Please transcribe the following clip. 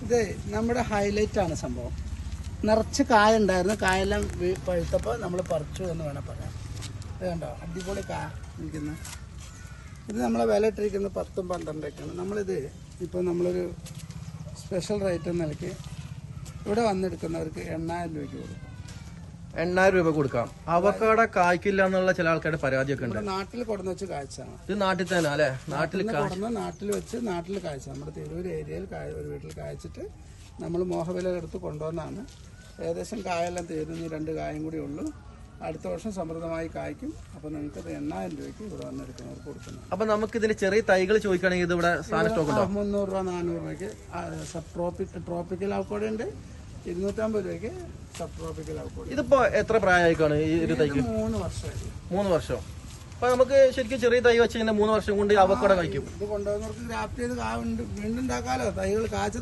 ഇത് നമ്മുടെ ഹൈലൈറ്റ് ആണ് സംഭവം. നിറച്ച് കായ ഉണ്ടായിരുന്നു, കായെല്ലാം പഴുത്തപ്പോൾ നമ്മൾ പറിച്ചു എന്ന് വേണം പറയാം. ഇത് കണ്ടോ, അടിപൊളി കായ നിൽക്കുന്ന. ഇത് നമ്മളെ വില ഇട്ടിരിക്കുന്നത് 10ഉം 12ഒക്കെയാണ്. നമ്മളിത് ഇപ്പോൾ നമ്മളൊരു സ്പെഷ്യൽ റേറ്റ് എന്ന നിലയ്ക്ക് ഇവിടെ വന്നെടുക്കുന്നവർക്ക് 8000 രൂപയ്ക്ക് കൊടുക്കും. 8000 രൂപ കൊടുക്കാം. അവക്കാട കായ്ക്കില്ല എന്നുള്ള ചില ആൾക്കാരുടെ പരാതിയൊക്കെ ഉണ്ട്. നാട്ടിൽ കൊടുന്ന് വെച്ച് കാഴ്ചയാണ്. ഇത് നാട്ടിൽ തന്നെ അല്ലെ? നാട്ടിൽ വെച്ച് നാട്ടിൽ കാഴ്ച. നമ്മുടെ തിരൂർ ഏരിയയിൽ ഒരു വീട്ടിൽ കായ്ച്ചിട്ട് നമ്മൾ മോഹവില എടുത്ത് കൊണ്ടുവന്നാണ്. ഏകദേശം കായെല്ലാം തീരുന്നു, 2 കായും കൂടി ഉള്ളൂ. അടുത്ത വർഷം സമൃദ്ധമായി കായ്ക്കും. അപ്പോൾ നിങ്ങൾക്ക് 8000 രൂപയ്ക്ക് ഇവിടെ വന്നെടുക്കുന്നവർക്ക് കൊടുക്കുന്നത്. അപ്പൊ നമുക്ക് ഇതിന്റെ ചെറിയ തൈകൾ ചോദിക്കുകയാണെങ്കിൽ ഇത് ഇവിടെ സാധനം സ്റ്റോക്ക് ഉണ്ടോ? 300 രൂപ 400 രൂപയ്ക്ക് സബ് ട്രോപ്പിക്കൽ അവക്കാഡോ ഉണ്ട്. 250 രൂപയ്ക്ക് സബ് ട്രോപ്പിക്കൽ അവക്കാഡോ. ഇതിപ്പോ എത്ര പ്രായമായിക്കാണ് ഈ ഒരു തൈക്ക്? 3 വർഷമായി. 3 വർഷം. അപ്പൊ നമുക്ക് ശരിക്കും ചെറിയ തൈ വെച്ച് കഴിഞ്ഞാൽ 3 വർഷം കൊണ്ട് അവക്കാഡോ കഴിക്കും. ഇത് കൊണ്ടുവന്നവർക്ക് ഗ്രാഫ്റ്റ് ചെയ്ത് വീണ്ടും ഉണ്ടാക്കാമല്ലോ. തൈകൾ കാച്ച